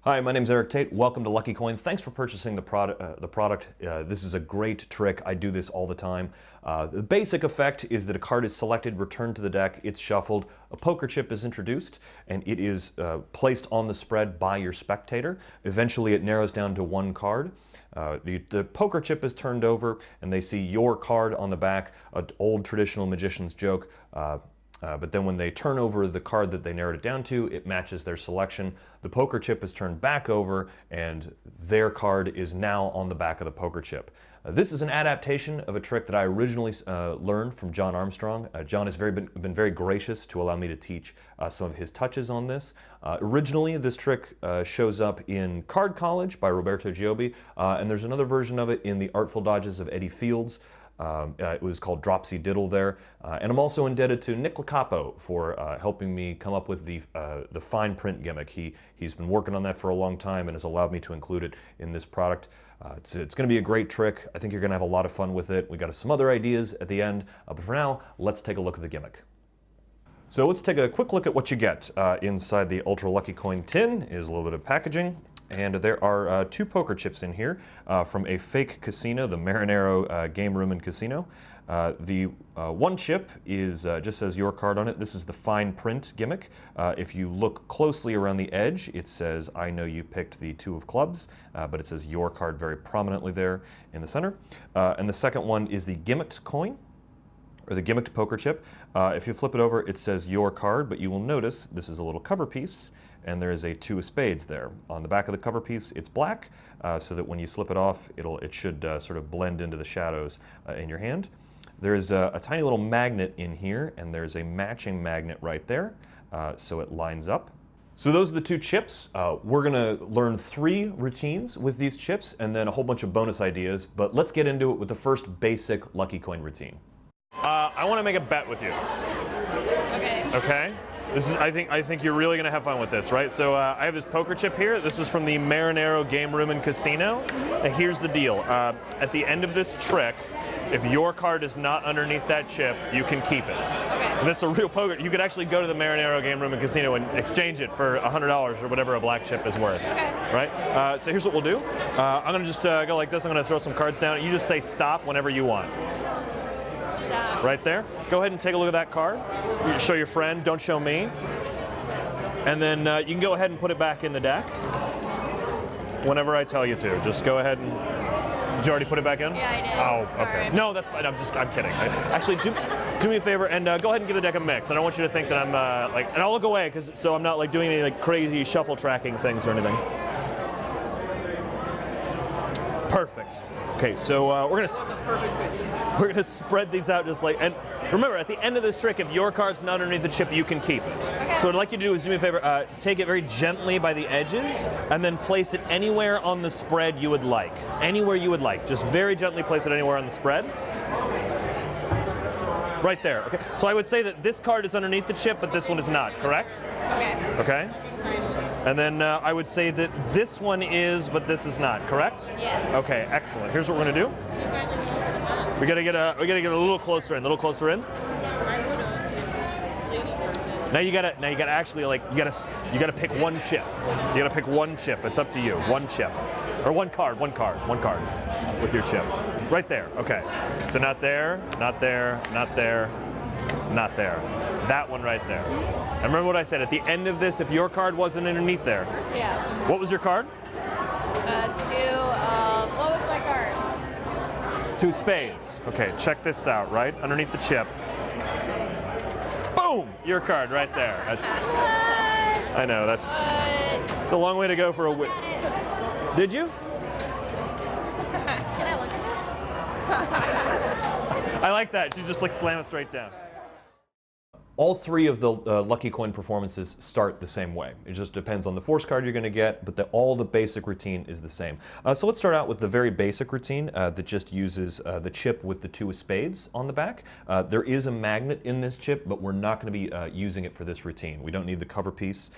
Hi, my name is Erik Tait. Welcome to Lucky Coin. Thanks for purchasing the product. This is a great trick. I do this all the time. The basic effect is that a card is selected, returned to the deck, it's shuffled, a poker chip is introduced, and it is placed on the spread by your spectator. Eventually it narrows down to one card. The poker chip is turned over and they see your card on the back, an old traditional magician's joke. But then when they turn over the card that they narrowed it down to, it matches their selection. The poker chip is turned back over and their card is now on the back of the poker chip. This is an adaptation of a trick that I originally learned from John Armstrong. John has been very gracious to allow me to teach some of his touches on this. Originally, this trick shows up in Card College by Roberto Giobbi, and there's another version of it in The Artful Dodges of Eddie Fields. It was called Dropsy Diddle there. And I'm also indebted to Nick Lacapo for helping me come up with the fine print gimmick. He's been working on that for a long time and has allowed me to include it in this product. It's going to be a great trick. I think you're going to have a lot of fun with it. We got some other ideas at the end, but for now, let's take a look at the gimmick. So let's take a quick look at what you get. Inside the Ultra Lucky Coin tin is a little bit of packaging. And there are two poker chips in here from a fake casino, the Marinero Game Room and Casino. The one chip is just says your card on it. This is the fine print gimmick. If you look closely around the edge, it says, I know you picked the 2 of clubs, but it says your card very prominently there in the center. And the second one is the gimmicked coin, or the gimmicked poker chip. If you flip it over, it says your card, but you will notice this is a little cover piece, and there is a 2 of spades there. On the back of the cover piece, it's black, so that when you slip it off, it should sort of blend into the shadows in your hand. There's a tiny little magnet in here, and there's a matching magnet right there, so it lines up. So those are the 2 chips. We're gonna learn 3 routines with these chips, and then a whole bunch of bonus ideas, but let's get into it with the first basic Lucky Coin routine. I want to make a bet with you. Okay. Okay? This is, I think you're really going to have fun with this, right? So I have this poker chip here. This is from the Marinero Game Room and Casino. And here's the deal. At the end of this trick, if your card is not underneath that chip, you can keep it. Okay. That's a real poker. You could actually go to the Marinero Game Room and Casino and exchange it for $100 or whatever a black chip is worth. Okay. Right? So here's what we'll do. I'm going to just go like this. I'm going to throw some cards down. You just say stop whenever you want. Stop. Right there. Go ahead and take a look at that card. You can show your friend, don't show me. And then you can go ahead and put it back in the deck whenever I tell you to. Just go ahead and... Did you already put it back in? Yeah, I did. Oh, Sorry. okay. No, that's fine. I'm kidding. Actually, do me a favor and go ahead and give the deck a mix. I don't want you to think that I'm and I'll look away so I'm not like doing any like crazy shuffle tracking things or anything. Perfect. Okay, so we're gonna spread these out just like, and remember at the end of this trick, if your card's not underneath the chip, you can keep it. Okay. So what I'd like you to do is do me a favor, take it very gently by the edges, and then place it anywhere on the spread you would like. Anywhere you would like. Just very gently place it anywhere on the spread. Right there. Okay. So I would say that this card is underneath the chip, but this one is not. Correct? Okay. Okay. And then I would say that this one is, but this is not. Correct? Yes. Okay. Excellent. Here's what we're gonna do. We gotta get a little closer in. A little closer in. Now you gotta actually like you gotta pick one chip. You gotta pick one chip. It's up to you. One chip, or one card with your chip. Right there. Okay. So not there, not there, not there, not there. That one right there. And remember what I said at the end of this. If your card wasn't underneath there. Yeah. What was your card? What was my card? 2 spades. Okay. Check this out. Right underneath the chip. Boom! Your card right there. That's. I know that's. It's a long way to go for a win. Did you? Can I look at this? I like that. You just like slam it straight down. All 3 of the Lucky Coin performances start the same way. It just depends on the force card you're going to get, but all the basic routine is the same. So let's start out with the very basic routine that just uses the chip with the 2 of spades on the back. There is a magnet in this chip, but we're not going to be using it for this routine. We don't need the cover piece.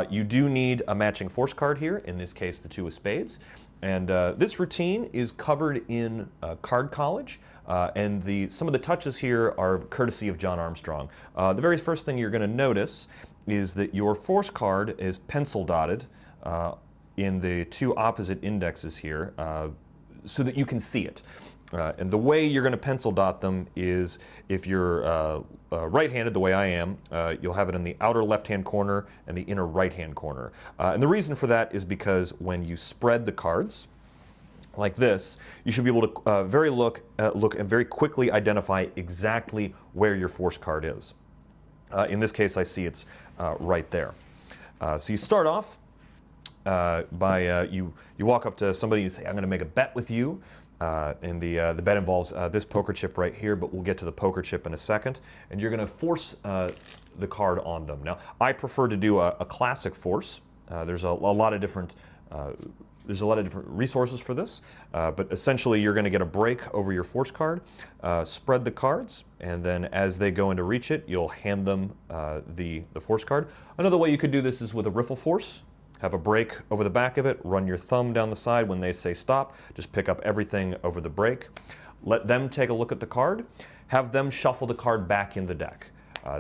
You do need a matching force card here, in this case the 2 of spades. And this routine is covered in Card College, and some of the touches here are courtesy of John Armstrong. The very first thing you're going to notice is that your force card is pencil dotted in the two opposite indexes here so that you can see it. And the way you're going to pencil dot them is, if you're right-handed, the way I am, you'll have it in the outer left-hand corner and the inner right-hand corner. And the reason for that is because when you spread the cards like this, you should be able to look and very quickly identify exactly where your force card is. In this case, I see it's right there. So you start off by you walk up to somebody and you say, "I'm going to make a bet with you." And the bet involves this poker chip right here, but we'll get to the poker chip in a second. And you're going to force the card on them. Now, I prefer to do a classic force. There's a lot of different resources for this, but essentially you're going to get a break over your force card, spread the cards, and then as they go in to reach it, you'll hand them the force card. Another way you could do this is with a riffle force. Have a break over the back of it, run your thumb down the side when they say stop, just pick up everything over the break. Let them take a look at the card, have them shuffle the card back in the deck.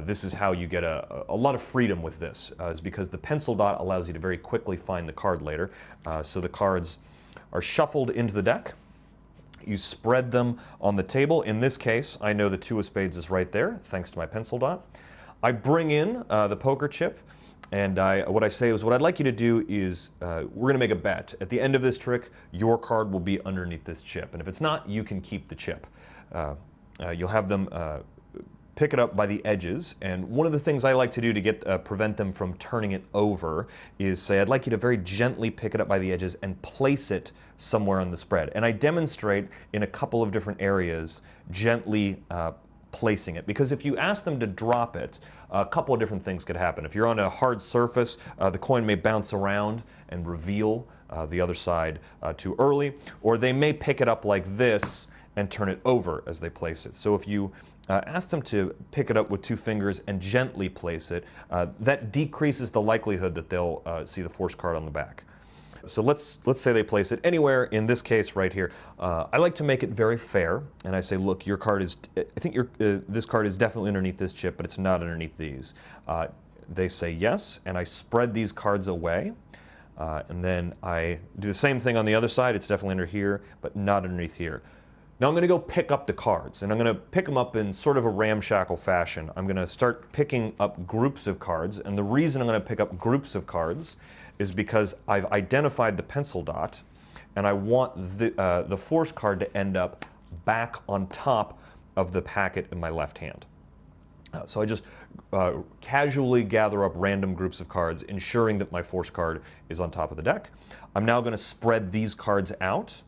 This is how you get a lot of freedom with this, is because the pencil dot allows you to very quickly find the card later. So the cards are shuffled into the deck. You spread them on the table. In this case, I know the two of spades is right there, thanks to my pencil dot. I bring in the poker chip. And what I say is, what I'd like you to do is, we're going to make a bet. At the end of this trick, your card will be underneath this chip. And if it's not, you can keep the chip. You'll have them pick it up by the edges. And one of the things I like to do to prevent them from turning it over is say, I'd like you to very gently pick it up by the edges and place it somewhere on the spread. And I demonstrate in a couple of different areas, gently placing it, because if you ask them to drop it, a couple of different things could happen. If you're on a hard surface, the coin may bounce around and reveal the other side too early, or they may pick it up like this and turn it over as they place it. So if you ask them to pick it up with two fingers and gently place it, that decreases the likelihood that they'll see the force card on the back. So let's say they place it anywhere. In this case right here, I like to make it very fair, and I say, look, your card is, I think this card is definitely underneath this chip, but it's not underneath these. They say yes, and I spread these cards away, and then I do the same thing on the other side. It's definitely under here, but not underneath here. Now I'm going to go pick up the cards, and I'm going to pick them up in sort of a ramshackle fashion. I'm going to start picking up groups of cards, and the reason I'm going to pick up groups of cards is because I've identified the pencil dot, and I want the force card to end up back on top of the packet in my left hand. So I just casually gather up random groups of cards, ensuring that my force card is on top of the deck. I'm now going to spread these cards out,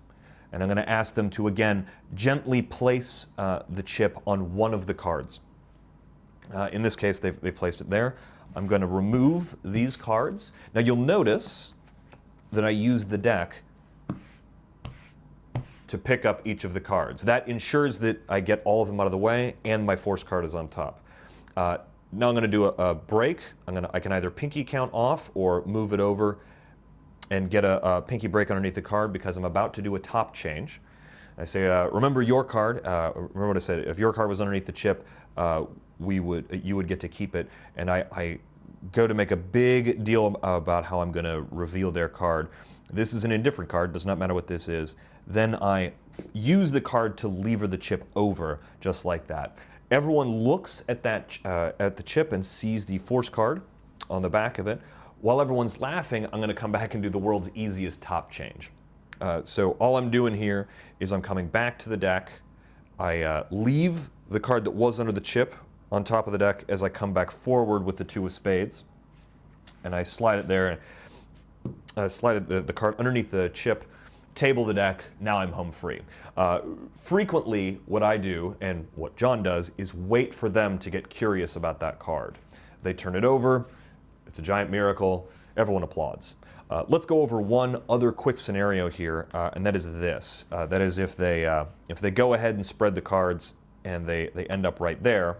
and I'm going to ask them to, again, gently place the chip on one of the cards. In this case, they've placed it there. I'm going to remove these cards. Now you'll notice that I use the deck to pick up each of the cards. That ensures that I get all of them out of the way and my force card is on top. Now I'm going to do a break. I can either pinky count off or move it over and get a pinky break underneath the card because I'm about to do a top change. I say, remember your card. Remember what I said. If your card was underneath the chip, you would get to keep it. And I go to make a big deal about how I'm going to reveal their card. This is an indifferent card. Does not matter what this is. Then I use the card to lever the chip over, just like that. Everyone looks at the chip and sees the force card on the back of it. While everyone's laughing, I'm going to come back and do the world's easiest top change. So all I'm doing here is I'm coming back to the deck. I leave the card that was under the chip on top of the deck as I come back forward with the two of spades. And I slide it there, and slide the card underneath the chip, table the deck. Now I'm home free. Frequently, what I do, and what John does, is wait for them to get curious about that card. They turn it over. It's a giant miracle. Everyone applauds. Let's go over one other quick scenario here, and that is this. That is if they go ahead and spread the cards and they end up right there,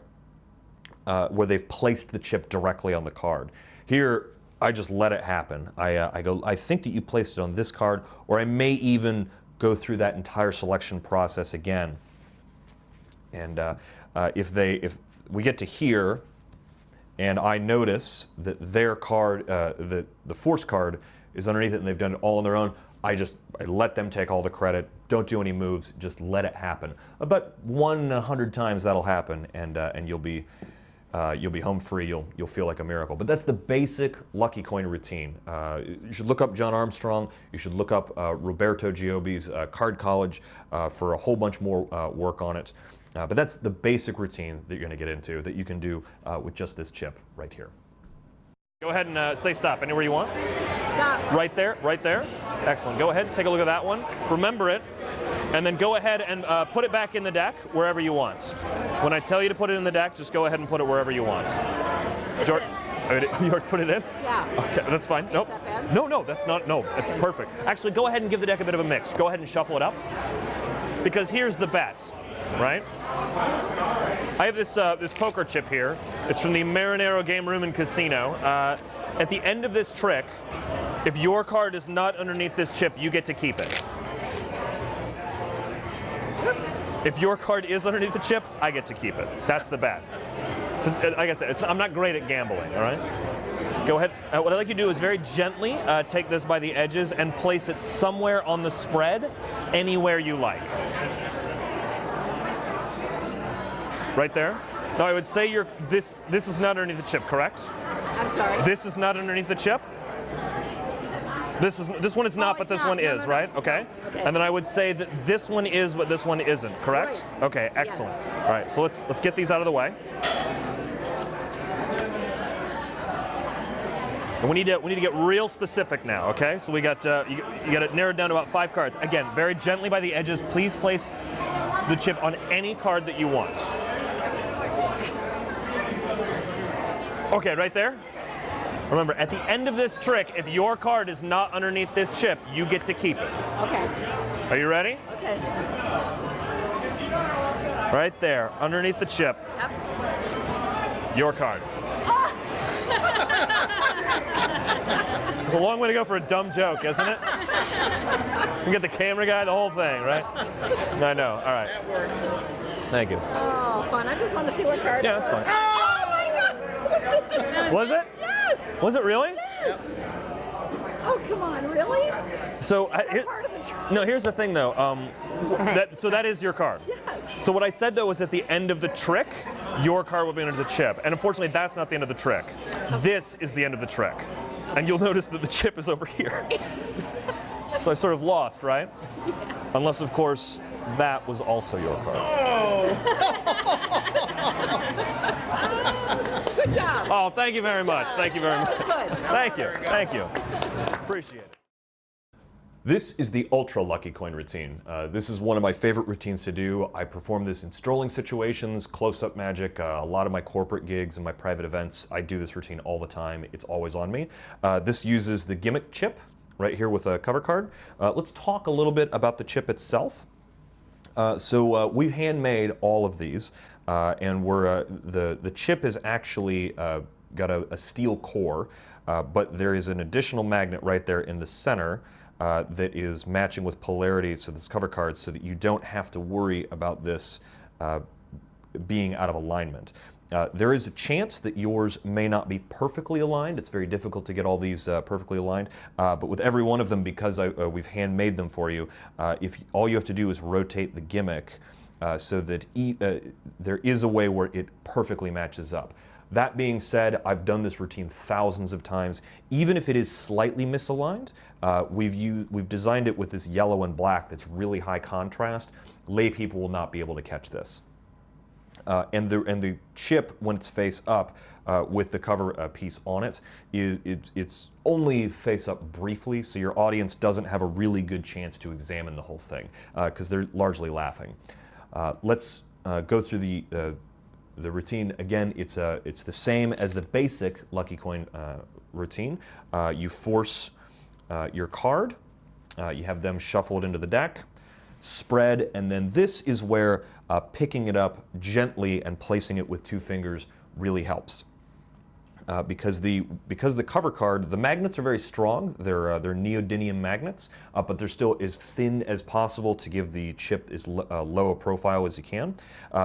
where they've placed the chip directly on the card. Here, I just let it happen. I go, I think that you placed it on this card, or I may even go through that entire selection process again. And if we get to here, and I notice that their card, the force card, is underneath it and they've done it all on their own, I let them take all the credit. Don't do any moves. Just let it happen. But 1 in 100 times that'll happen, and you'll be home free. You'll feel like a miracle. But that's the basic Lucky Coin routine. You should look up John Armstrong. You should look up Roberto Giobbi's Card College for a whole bunch more work on it. But that's the basic routine that you're going to get into that you can do with just this chip right here. Go ahead and say stop anywhere you want. Stop. Right there, right there. Excellent. Go ahead, take a look at that one. Remember it, and then go ahead and put it back in the deck wherever you want. When I tell you to put it in the deck, just go ahead and put it wherever you want. You already put it in? Yeah. Okay, that's fine. Nope. Is that bad? No, that's not. No, it's perfect. Actually, go ahead and give the deck a bit of a mix. Go ahead and shuffle it up, because here's the bet, right? I have this poker chip here. It's from the Marinero Game Room and Casino. At the end of this trick, if your card is not underneath this chip, you get to keep it. If your card is underneath the chip, I get to keep it. That's the bet. Like I said, I'm not great at gambling, all right? Go ahead. What I'd like you to do is very gently take this by the edges and place it somewhere on the spread, anywhere you like. Right there. Now I would say this is not underneath the chip, correct? I'm sorry. This is not underneath the chip. This one is not, but this one is, right? Okay. Okay. And then I would say that this one is, but this one isn't, correct? Right. Okay, excellent. All right, so let's get these out of the way. And we need to get real specific now, okay? So we got you got it narrowed down to about 5 cards. Again, very gently by the edges. Please place the chip on any card that you want. Okay, right there. Remember, at the end of this trick, if your card is not underneath this chip, you get to keep it. Okay. Are you ready? Okay. Right there, underneath the chip. Yep. Your card. It's a long way to go for a dumb joke, isn't it? You get the camera guy, the whole thing, right? I know. All right. That worked. Thank you. Oh, fun. I just want to see what card. Yeah, that's fine. Oh my God! Was it? Yes. Was it really? Yes. Oh, come on, really? So That's part of the trick. no, here's the thing though. So that is your card. Yes. So what I said though was at the end of the trick, your card will be under the chip, and unfortunately that's not the end of the trick. This is the end of the trick, and you'll notice that the chip is over here. So I sort of lost, right? Yeah. Unless of course that was also your card. Oh. Good job. Oh, thank you very much. Thank you very much. That was good. Thank you. Thank you. Appreciate it. This is the Ultra Lucky Coin routine. This is one of my favorite routines to do. I perform this in strolling situations, close-up magic, a lot of my corporate gigs and my private events. I do this routine all the time. It's always on me. This uses the gimmick chip right here with a cover card. Let's talk a little bit about the chip itself. So we've handmade all of these, and the chip is actually got a steel core, but there is an additional magnet right there in the center that is matching with polarity, so this cover card, so that you don't have to worry about this being out of alignment. There is a chance that yours may not be perfectly aligned. It's very difficult to get all these perfectly aligned, but with every one of them, because we've handmade them for you, all you have to do is rotate the gimmick so that there is a way where it perfectly matches up. That being said, I've done this routine thousands of times. Even if it is slightly misaligned, we've designed it with this yellow and black that's really high contrast. Lay people will not be able to catch this. And the chip, when it's face up with the cover piece on it, it's only face up briefly, so your audience doesn't have a really good chance to examine the whole thing because they're largely laughing. Let's go through the routine. Again, it's the same as the basic Lucky Coin routine. You force your card, you have them shuffled into the deck, spread, and then this is where picking it up gently and placing it with 2 fingers really helps. Because the cover card, the magnets are very strong. They're neodymium magnets, but they're still as thin as possible to give the chip as low a profile as you can.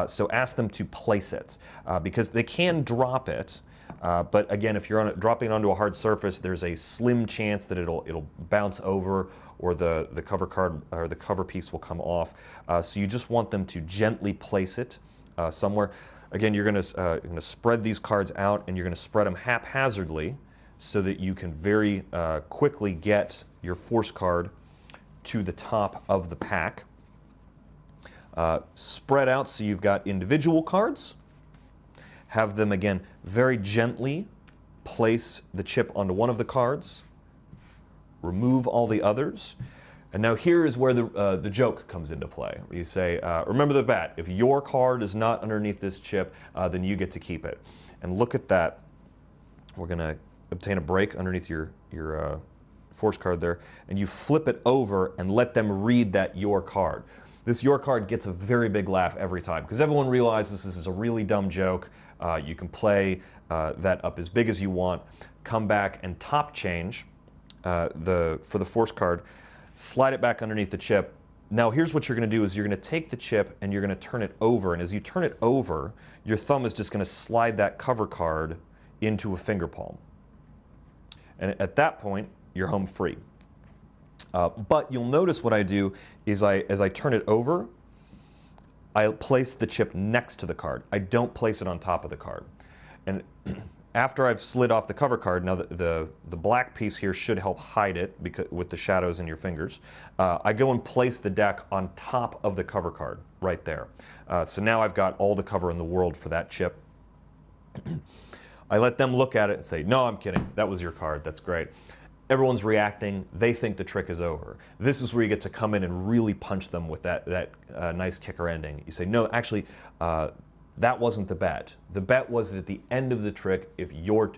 So ask them to place it, because they can drop it, But again, if you're dropping it onto a hard surface, there's a slim chance that it'll bounce over, or the cover card or the cover piece will come off. So you just want them to gently place it somewhere. Again, you're going to spread these cards out, and you're going to spread them haphazardly so that you can very quickly get your force card to the top of the pack. Spread out so you've got individual cards. Have them, again, very gently place the chip onto one of the cards. Remove all the others. And now here is where the joke comes into play. You say, remember the bet. If your card is not underneath this chip, then you get to keep it. And look at that. We're going to obtain a break underneath your force card there. And you flip it over and let them read that your card. This your card gets a very big laugh every time because everyone realizes this is a really dumb joke. You can play that up as big as you want, come back and top change for the force card, slide it back underneath the chip. Now here's what you're going to do is you're going to take the chip and you're going to turn it over, and as you turn it over, your thumb is just going to slide that cover card into a finger palm. And at that point, you're home free. But you'll notice what I do is as I turn it over, I place the chip next to the card. I don't place it on top of the card. And after I've slid off the cover card, now the black piece here should help hide it with the shadows in your fingers. I go and place the deck on top of the cover card right there. So now I've got all the cover in the world for that chip. I let them look at it and say, no, I'm kidding. That was your card. That's great. Everyone's reacting. They think the trick is over. This is where you get to come in and really punch them with that nice kicker ending. You say, no, actually, that wasn't the bet. The bet was that at the end of the trick, if your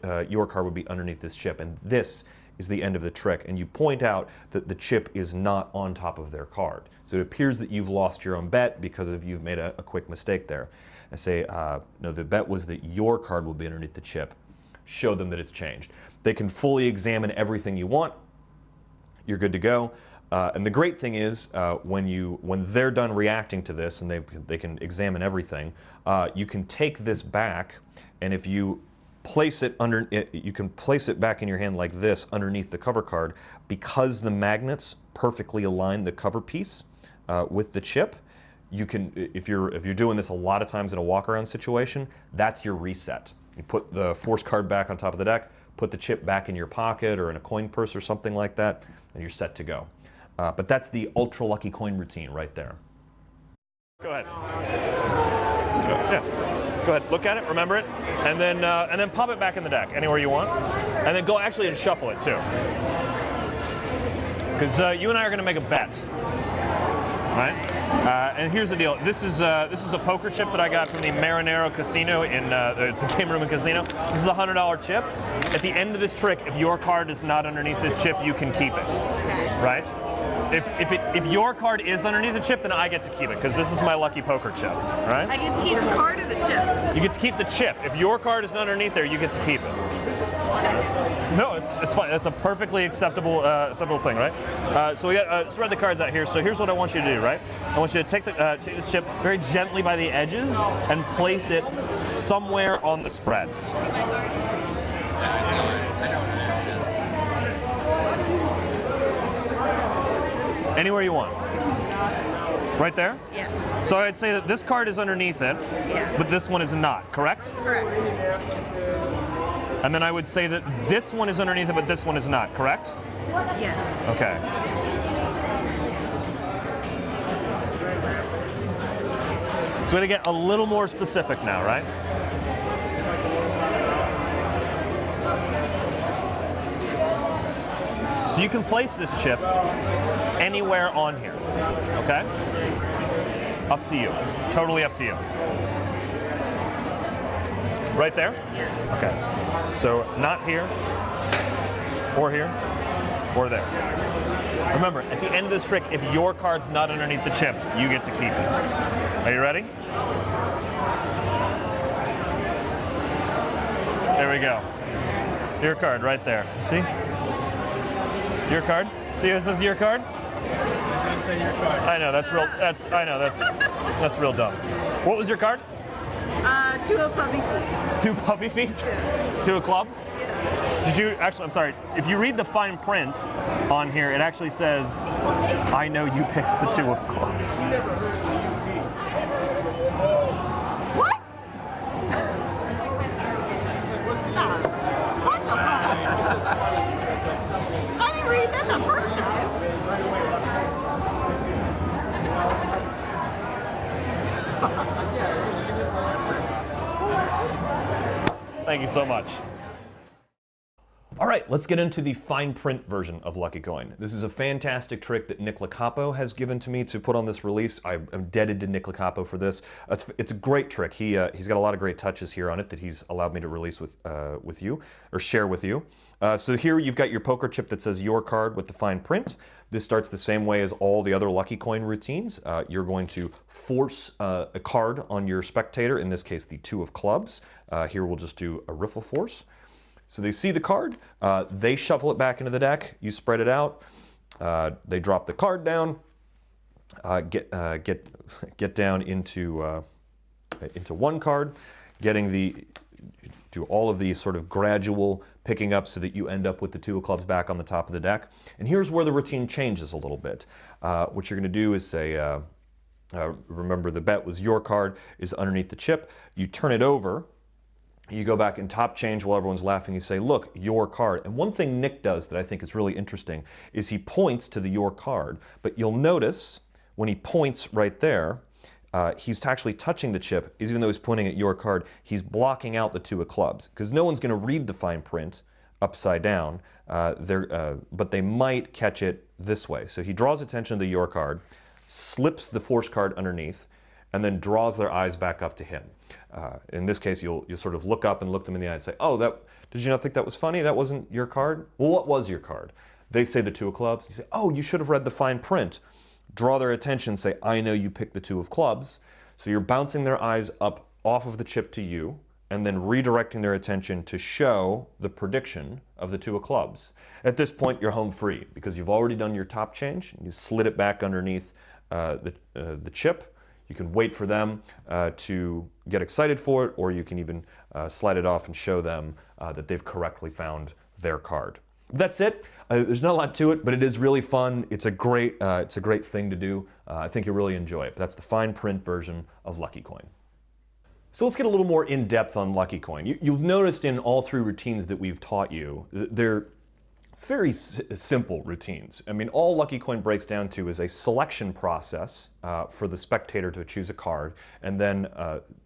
card would be underneath this chip, and this is the end of the trick. And you point out that the chip is not on top of their card. So it appears that you've lost your own bet because you've made a quick mistake there. And say, no, the bet was that your card will be underneath the chip. Show them that it's changed. They can fully examine everything you want. You're good to go. And the great thing is, when they're done reacting to this and they can examine everything, you can take this back, and if you place it under, you can place it back in your hand like this underneath the cover card, because the magnets perfectly align the cover piece with the chip. You can, if you're doing this a lot of times in a walk-around situation, that's your reset. You put the force card back on top of the deck, put the chip back in your pocket or in a coin purse or something like that, and you're set to go. But that's the ultra lucky coin routine right there. Go ahead. Yeah. Go ahead. Look at it. Remember it, and then pop it back in the deck anywhere you want, and then go actually and shuffle it too, because you and I are going to make a bet. Right? And here's the deal. This is a poker chip that I got from the Marinero Casino it's a game room and casino. This is a $100 chip. At the end of this trick, if your card is not underneath this chip, you can keep it. Right? If your card is underneath the chip, then I get to keep it because this is my lucky poker chip. Right? I get to keep the card or the chip? You get to keep the chip. If your card is not underneath there, you get to keep it. No, it's fine. That's a perfectly acceptable thing, right? So we got spread the cards out here. So here's what I want you to do, right? I want you to take this chip very gently by the edges and place it somewhere on the spread. Anywhere you want. Right there? Yeah. So I'd say that this card is underneath it, but this one is not, correct? Correct. And then I would say that this one is underneath it, but this one is not, correct? Yes. Okay. So we're going to get a little more specific now, right? So you can place this chip anywhere on here, okay? Up to you. Totally up to you. Right there? Yeah. Okay. So not here, or here, or there. Remember, at the end of this trick, if your card's not underneath the chip, you get to keep it. Are you ready? There we go. Your card right there. See? Your card? See how it says your card? Say your card. I know, that's real dumb. What was your card? Two of puppy feet. 2 puppy feet? 2 of clubs? Did you actually? I'm sorry. If you read the fine print on here, it actually says, "I know you picked the 2 of clubs." What? Stop. What the fuck? I didn't read that the first time. Thank you so much. All right, let's get into the fine print version of Lucky Coin. This is a fantastic trick that Nick Lacapo has given to me to put on this release. I'm indebted to Nick Lacapo for this. It's a great trick. He's got a lot of great touches here on it that he's allowed me to release with you, or share with you. So here you've got your poker chip that says your card with the fine print. This starts the same way as all the other Lucky Coin routines. You're going to force a card on your spectator, in this case the 2 of clubs. Here we'll just do a riffle force. So they see the card, they shuffle it back into the deck, you spread it out, they drop the card down, get down into one card, do all of the sort of gradual picking up so that you end up with the 2 of clubs back on the top of the deck. And here's where the routine changes a little bit. What you're going to do is say, remember the bet was your card is underneath the chip, you turn it over. You go back and top change while everyone's laughing. You say, look, your card. And one thing Nick does that I think is really interesting is he points to the your card. But you'll notice when he points right there, he's actually touching the chip. Even though he's pointing at your card, he's blocking out the 2 of clubs. Because no one's going to read the fine print upside down, but they might catch it this way. So he draws attention to your card, slips the force card underneath, and then draws their eyes back up to him. In this case, you'll sort of look up and look them in the eye and say, oh, did you not think that was funny? That wasn't your card? Well, what was your card? They say the 2 of clubs. You say, oh, you should have read the fine print. Draw their attention, say, I know you picked the 2 of clubs. So you're bouncing their eyes up off of the chip to you, and then redirecting their attention to show the prediction of the 2 of clubs. At this point, you're home free, because you've already done your top change. You slid it back underneath the chip. You can wait for them to get excited for it, or you can even slide it off and show them that they've correctly found their card. That's it. There's not a lot to it, but it is really fun. It's a great thing to do. I think you'll really enjoy it. But that's the fine print version of Lucky Coin. So let's get a little more in depth on Lucky Coin. You've noticed in all 3 routines that we've taught you, they're very simple routines. I mean, all Lucky Coin breaks down to is a selection process for the spectator to choose a card, and then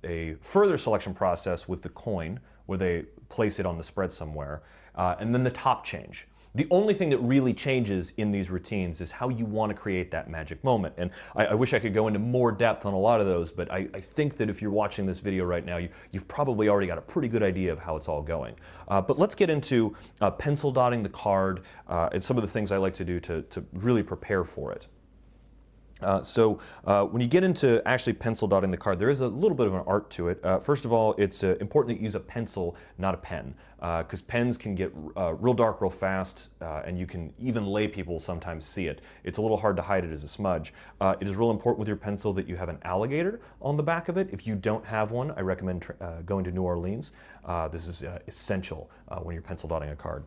a further selection process with the coin where they place it on the spread somewhere, and then the top change. The only thing that really changes in these routines is how you want to create that magic moment. And I wish I could go into more depth on a lot of those, but I think that if you're watching this video right now, you've probably already got a pretty good idea of how it's all going. But let's get into pencil dotting the card and some of the things I like to do to really prepare for it. So when you get into actually pencil dotting the card, there is a little bit of an art to it. First of all, it's important that you use a pencil, not a pen, because pens can get real dark real fast, and you can, even lay people sometimes see it. It's a little hard to hide it as a smudge. It is real important with your pencil that you have an alligator on the back of it. If you don't have one, I recommend going to New Orleans. This is essential when you're pencil dotting a card.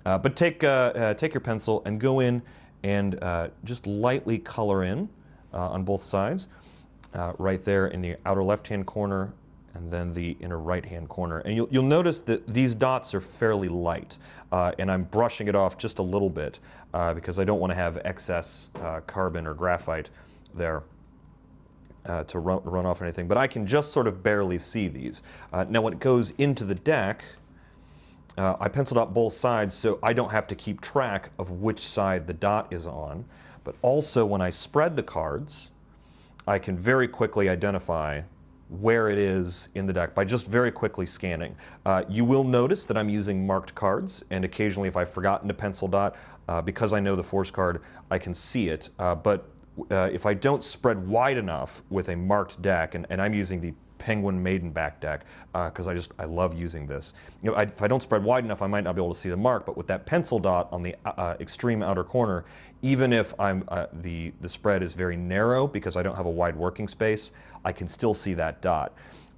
But take your pencil and go in and just lightly color in on both sides, right there in the outer left-hand corner and then the inner right-hand corner. And you'll notice that these dots are fairly light, and I'm brushing it off just a little bit because I don't want to have excess carbon or graphite there to run off anything. But I can just sort of barely see these. Now when it goes into the deck, I penciled out both sides so I don't have to keep track of which side the dot is on. But also when I spread the cards, I can very quickly identify where it is in the deck by just very quickly scanning. You will notice that I'm using marked cards, and occasionally if I've forgotten to pencil dot, because I know the force card, I can see it. But if I don't spread wide enough with a marked deck, and I'm using the Penguin Maiden back deck because I love using this. You know, if I don't spread wide enough, I might not be able to see the mark. But with that pencil dot on the extreme outer corner, even if the spread is very narrow because I don't have a wide working space, I can still see that dot.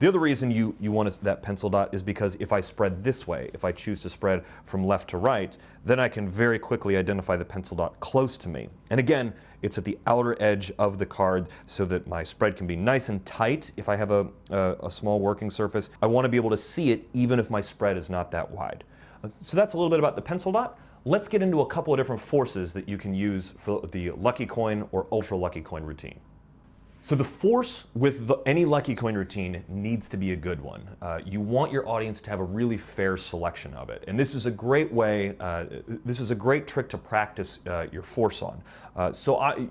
The other reason you want that pencil dot is because if I spread this way, if I choose to spread from left to right, then I can very quickly identify the pencil dot close to me. And again, it's at the outer edge of the card so that my spread can be nice and tight if I have a small working surface. I want to be able to see it even if my spread is not that wide. So that's a little bit about the pencil dot. Let's get into a couple of different forces that you can use for the lucky coin or ultra lucky coin routine. So the force with any lucky coin routine needs to be a good one. You want your audience to have a really fair selection of it. And this is a great way, this is a great trick to practice your force on.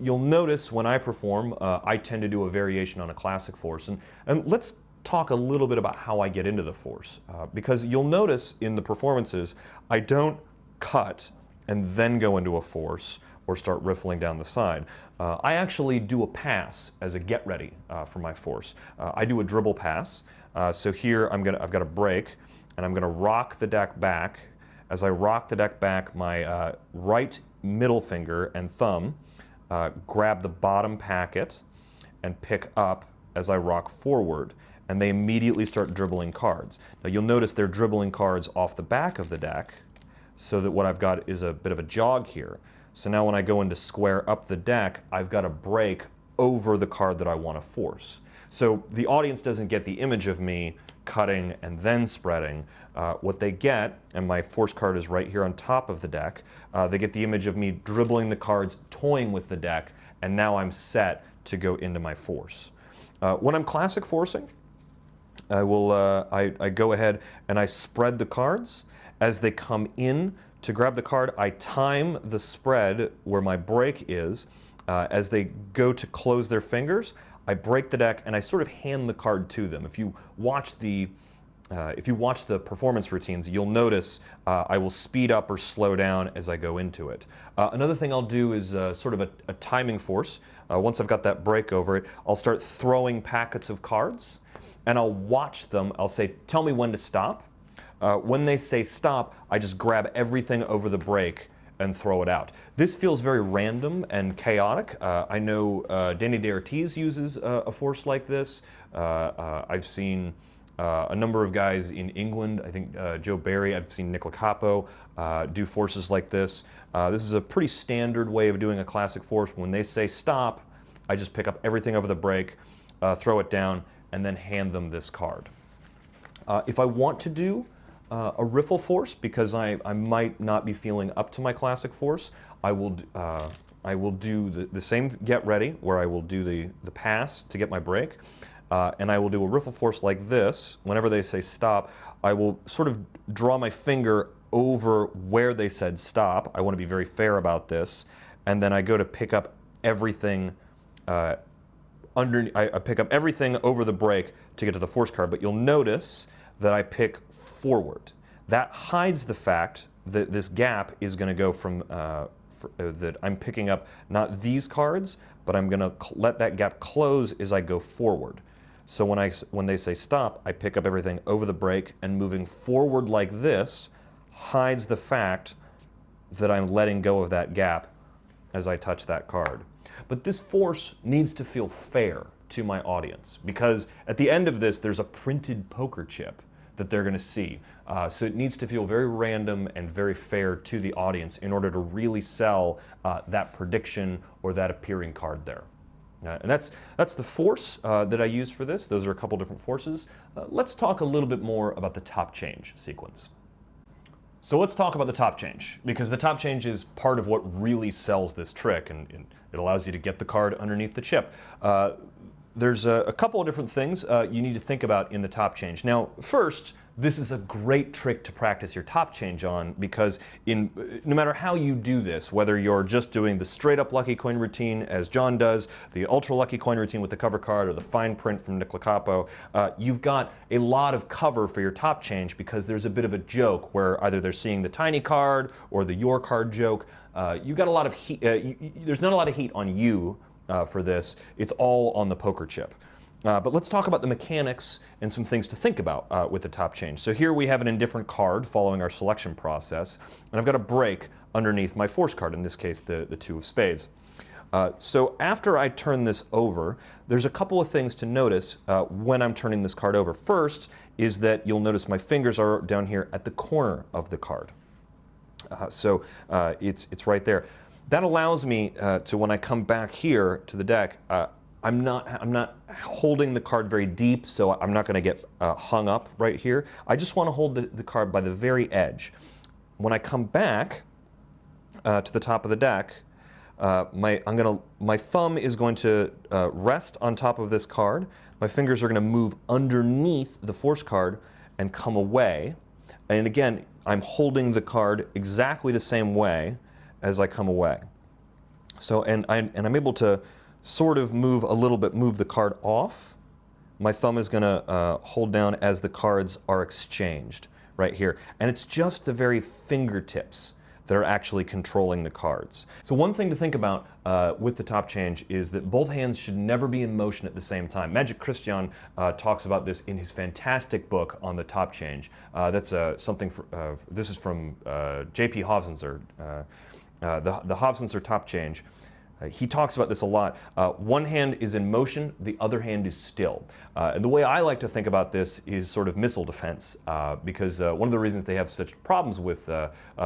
You'll notice when I perform, I tend to do a variation on a classic force. And let's talk a little bit about how I get into the force. Because you'll notice in the performances, I don't cut and then go into a force or start riffling down the side. I actually do a pass as a get ready for my force. I do a dribble pass. So here I've got a break and I'm going to rock the deck back. As I rock the deck back, my right middle finger and thumb grab the bottom packet and pick up as I rock forward. And they immediately start dribbling cards. Now you'll notice they're dribbling cards off the back of the deck so that what I've got is a bit of a jog here. So now when I go in to square up the deck, I've got a break over the card that I want to force. So the audience doesn't get the image of me cutting and then spreading. What they get, and my force card is right here on top of the deck, they get the image of me dribbling the cards, toying with the deck, and now I'm set to go into my force. When I'm classic forcing, I go ahead and I spread the cards. As they come in to grab the card, I time the spread where my break is. As they go to close their fingers, I break the deck and I sort of hand the card to them. If you watch the performance routines, you'll notice I will speed up or slow down as I go into it. Another thing I'll do is sort of a timing force. Once I've got that break over it, I'll start throwing packets of cards and I'll watch them. I'll say, tell me when to stop. When they say stop, I just grab everything over the break and throw it out. This feels very random and chaotic. I know Danny DeOrtiz uses a force like this. I've seen a number of guys in England, I think Joe Barry, I've seen Nick Lacapo do forces like this. This is a pretty standard way of doing a classic force. When they say stop, I just pick up everything over the break, throw it down, and then hand them this card. If I want to do a riffle force, because I might not be feeling up to my classic force, I will do the same get ready, where I will do the pass to get my break, and I will do a riffle force like this. Whenever they say stop, I will sort of draw my finger over where they said stop. I want to be very fair about this, and then I go to pick up everything I pick up everything over the break to get to the force card, but you'll notice that I pick forward. That hides the fact that this gap is going to go from, that I'm picking up not these cards, but I'm going to let that gap close as I go forward. So when they say stop, I pick up everything over the break, and moving forward like this hides the fact that I'm letting go of that gap as I touch that card. But this force needs to feel fair to my audience, because at the end of this, there's a printed poker chip that they're going to see. So it needs to feel very random and very fair to the audience in order to really sell that prediction or that appearing card there. And that's the force that I use for this. Those are a couple different forces. Let's talk a little bit more about the top change sequence. So let's talk about the top change, because the top change is part of what really sells this trick, and it allows you to get the card underneath the chip. There's a couple of different things you need to think about in the top change. Now, first, this is a great trick to practice your top change on, because no matter how you do this, whether you're just doing the straight up lucky coin routine as John does, the ultra lucky coin routine with the cover card, or the fine print from Nick Lacapo, you've got a lot of cover for your top change, because there's a bit of a joke where either they're seeing the tiny card or the your card joke. You've got a lot of heat, there's not a lot of heat on you for this. It's all on the poker chip. But let's talk about the mechanics and some things to think about with the top change. So here we have an indifferent card following our selection process, and I've got a break underneath my force card, in this case the two of spades. So after I turn this over, there's a couple of things to notice when I'm turning this card over. First is that you'll notice my fingers are down here at the corner of the card. So it's right there. That allows me to, when I come back here to the deck, I'm not holding the card very deep, so I'm not going to get hung up right here. I just want to hold the card by the very edge. When I come back to the top of the deck, my thumb is going to rest on top of this card. My fingers are going to move underneath the force card and come away. And again, I'm holding the card exactly the same way as I come away. So, and I'm able to sort of move a little bit, move the card off. My thumb is going to hold down as the cards are exchanged right here. And it's just the very fingertips that are actually controlling the cards. So one thing to think about with the top change is that both hands should never be in motion at the same time. Magic Christian talks about this in his fantastic book on the top change. That's something, this is from J.P. Hofzinser, the Hofzinser top change. He talks about this a lot. One hand is in motion, the other hand is still. And the way I like to think about this is sort of missile defense, because one of the reasons they have such problems with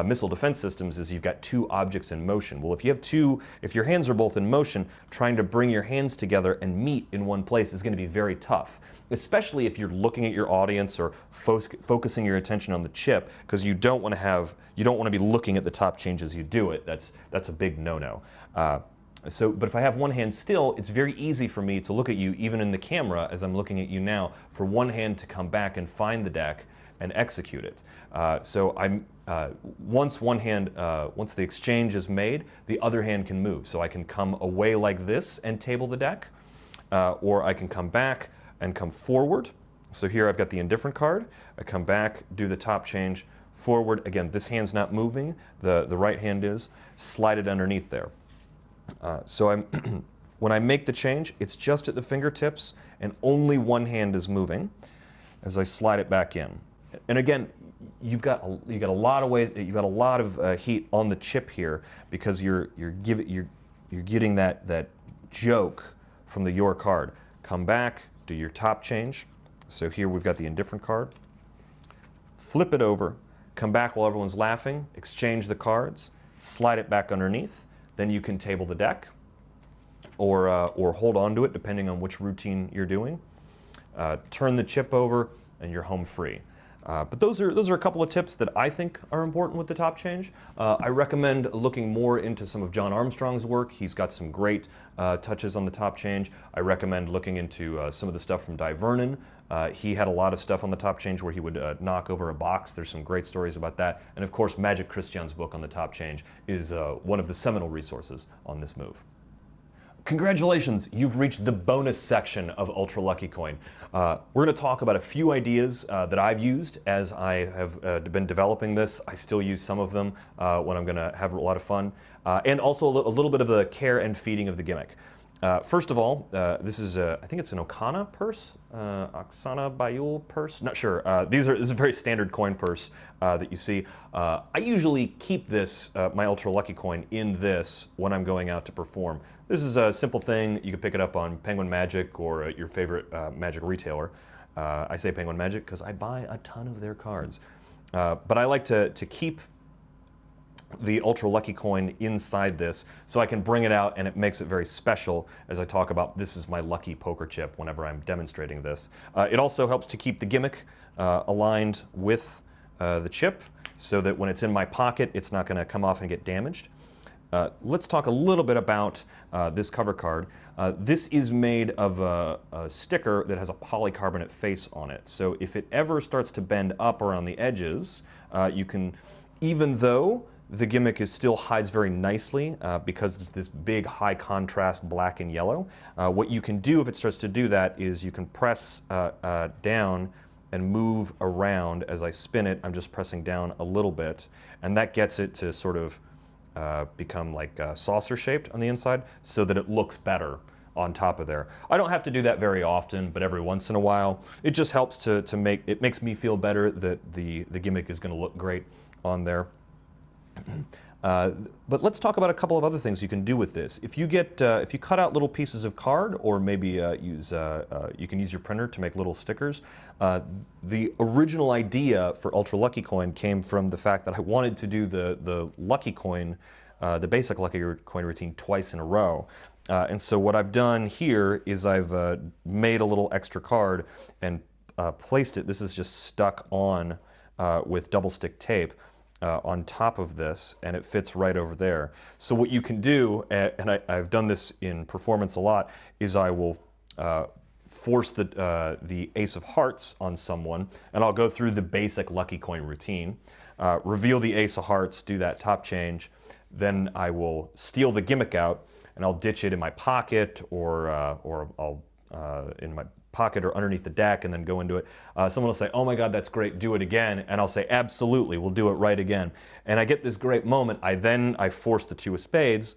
missile defense systems is you've got two objects in motion. Well, if your hands are both in motion, trying to bring your hands together and meet in one place is going to be very tough, especially if you're looking at your audience or focusing your attention on the chip, because you don't want to be looking at the top change as you do it. That's a big no-no. But if I have one hand still, it's very easy for me to look at you, even in the camera as I'm looking at you now, for one hand to come back and find the deck and execute it. Once the exchange is made, the other hand can move. So I can come away like this and table the deck, or I can come back and come forward. So here I've got the indifferent card. I come back, do the top change, forward. Again, this hand's not moving. The right hand is. Slide it underneath there. When I make the change, it's just at the fingertips, and only one hand is moving as I slide it back in. And again, you've got a lot of ways. You've got a lot of heat on the chip here because you're getting that joke from the your card. Come back, do your top change. So here we've got the indifferent card. Flip it over, come back while everyone's laughing, exchange the cards, slide it back underneath. Then you can table the deck or hold on to it depending on which routine you're doing. Turn the chip over and you're home free. But those are a couple of tips that I think are important with the top change. I recommend looking more into some of John Armstrong's work. He's got some great touches on the top change. I recommend looking into some of the stuff from Di Vernon. He had a lot of stuff on the top change where he would knock over a box. There's some great stories about that. And of course, Magic Christian's book on the top change is one of the seminal resources on this move. Congratulations, you've reached the bonus section of Ultra Lucky Coin. We're going to talk about a few ideas that I've used as I have been developing this. I still use some of them when I'm going to have a lot of fun. And also a little bit of the care and feeding of the gimmick. First of all, this is, I think it's an Okana purse, Oksana Bayul purse, not sure. This is a very standard coin purse that you see. I usually keep this, my Ultra Lucky Coin, in this when I'm going out to perform. This is a simple thing. You can pick it up on Penguin Magic or your favorite Magic retailer. I say Penguin Magic because I buy a ton of their cards. But I like to keep the Ultra Lucky Coin inside this so I can bring it out, and it makes it very special as I talk about this is my lucky poker chip whenever I'm demonstrating this. It also helps to keep the gimmick aligned with the chip so that when it's in my pocket it's not going to come off and get damaged. Let's talk a little bit about this cover card. This is made of a sticker that has a polycarbonate face on it. So if it ever starts to bend up around the edges, you can, even though the gimmick still hides very nicely because it's this big high contrast black and yellow, what you can do if it starts to do that is you can press down and move around as I spin it. I'm just pressing down a little bit, and that gets it to sort of become like saucer shaped on the inside so that it looks better on top of there. I don't have to do that very often, but every once in a while it just helps to make it makes me feel better that the gimmick is going to look great on there. But let's talk about a couple of other things you can do with this. If you cut out little pieces of card, or maybe you can use your printer to make little stickers. The original idea for Ultra Lucky Coin came from the fact that I wanted to do the Lucky Coin, the basic Lucky Coin routine twice in a row. And so what I've done here is I've made a little extra card and placed it. This is just stuck on with double stick tape. On top of this, and it fits right over there. So what you can do, and I've done this in performance a lot, is I will force the Ace of Hearts on someone, and I'll go through the basic Lucky Coin routine, reveal the Ace of Hearts, do that top change, then I will steal the gimmick out, and I'll ditch it in my pocket, or I'll in my pocket or underneath the deck, and then go into it. Someone will say, "Oh my God, that's great, do it again." And I'll say, "Absolutely, we'll do it right again." And I get this great moment. I force the 2 of spades,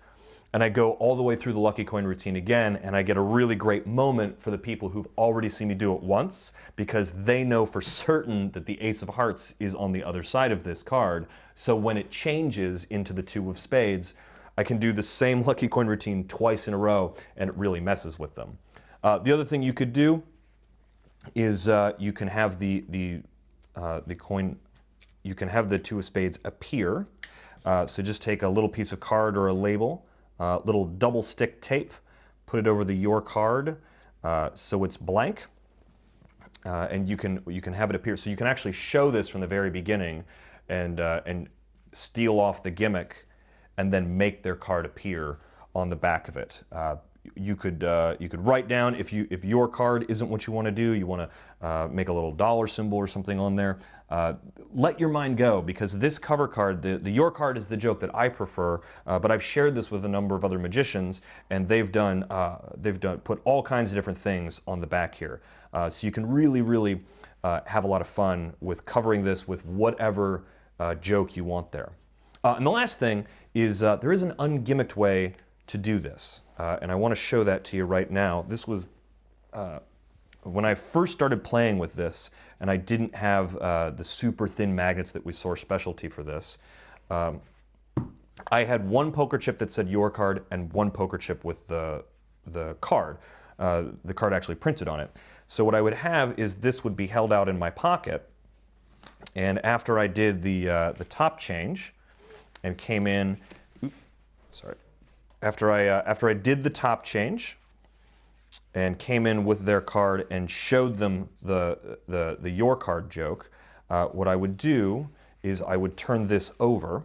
and I go all the way through the Lucky Coin routine again, and I get a really great moment for the people who've already seen me do it once, because they know for certain that the Ace of Hearts is on the other side of this card. So when it changes into the 2 of spades, I can do the same Lucky Coin routine twice in a row, and it really messes with them. The other thing you could do is you can have the coin, you can have the 2 of spades appear. So just take a little piece of card or a label, little double stick tape, put it over your card so it's blank, and you can have it appear. So you can actually show this from the very beginning and steal off the gimmick, and then make their card appear on the back of it. You could write down if your card isn't what you want to do. You want to make a little dollar symbol or something on there. Let your mind go, because this cover card, the your card, is the joke that I prefer. But I've shared this with a number of other magicians, and they've put all kinds of different things on the back here. So you can really have a lot of fun with covering this with whatever joke you want there. And the last thing is there is an ungimmicked way to do this. And I want to show that to you right now. This was when I first started playing with this, and I didn't have the super thin magnets that we source specialty for this. I had one poker chip that said your card and one poker chip with the card. The card actually printed on it. So what I would have is this would be held out in my pocket, and after I did the top change and came in, after I did the top change and came in with their card and showed them the your card joke, what I would do is I would turn this over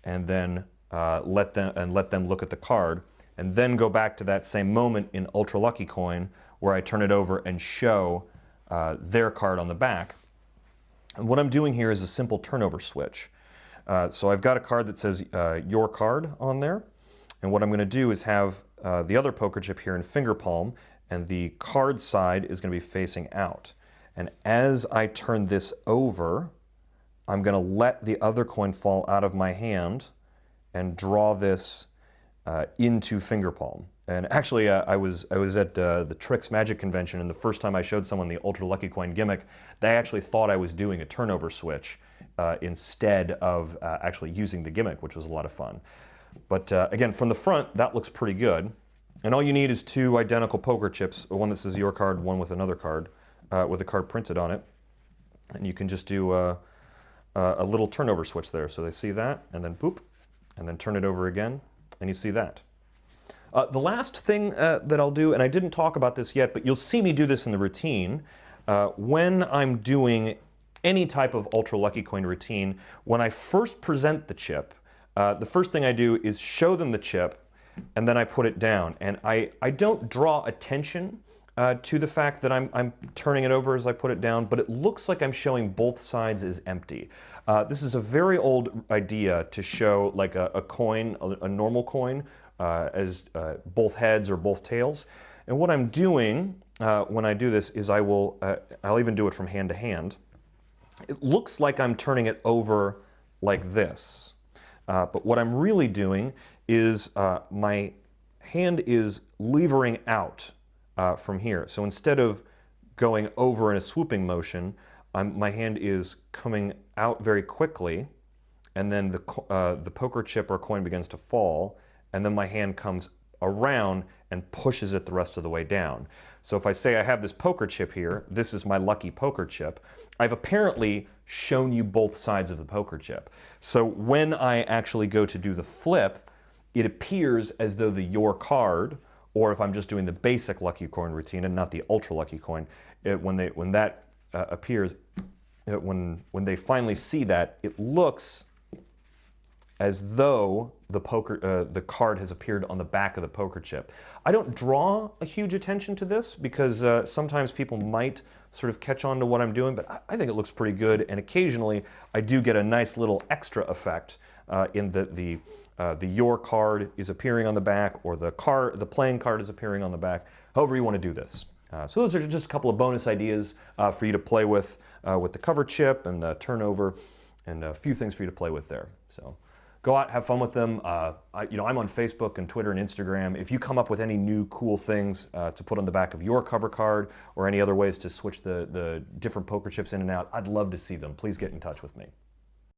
and then let them look at the card, and then go back to that same moment in Ultra Lucky Coin where I turn it over and show their card on the back. And what I'm doing here is a simple turnover switch. So I've got a card that says your card on there, and what I'm going to do is have the other poker chip here in finger palm, and the card side is going to be facing out. And as I turn this over, I'm going to let the other coin fall out of my hand and draw this into finger palm. And actually, I was at the Tricks Magic Convention, and the first time I showed someone the Ultra Lucky Coin gimmick, they actually thought I was doing a turnover switch instead of actually using the gimmick, which was a lot of fun. But again, from the front, that looks pretty good. And all you need is 2 identical poker chips, one that says your card, one with another card, with a card printed on it. And you can just do a little turnover switch there. So they see that, and then boop, and then turn it over again, and you see that. The last thing that I'll do, and I didn't talk about this yet, but you'll see me do this in the routine, when I'm doing any type of Ultra Lucky Coin routine, when I first present the chip, the first thing I do is show them the chip, and then I put it down. And I don't draw attention to the fact that I'm turning it over as I put it down, but it looks like I'm showing both sides as empty. This is a very old idea to show like a coin, a normal coin, as both heads or both tails. And what I'm doing when I do this is I'll even do it from hand to hand. It looks like I'm turning it over like this. But what I'm really doing is my hand is levering out from here. So instead of going over in a swooping motion, my hand is coming out very quickly and then the poker chip or coin begins to fall, and then my hand comes around and pushes it the rest of the way down. So if I say I have this poker chip here, this is my lucky poker chip, I've apparently shown you both sides of the poker chip. So when I actually go to do the flip, it appears as though your card, or if I'm just doing the basic lucky coin routine and not the ultra lucky coin, when that appears, when they finally see that, it looks as though the card has appeared on the back of the poker chip. I don't draw a huge attention to this because sometimes people might sort of catch on to what I'm doing, but I think it looks pretty good, and occasionally I do get a nice little extra effect in the your card is appearing on the back, or the playing card is appearing on the back, however you want to do this. So those are just a couple of bonus ideas for you to play with the cover chip and the turnover, and a few things for you to play with there. So go out, have fun with them. I'm on Facebook and Twitter and Instagram. If you come up with any new cool things to put on the back of your cover card, or any other ways to switch the different poker chips in and out, I'd love to see them. Please get in touch with me.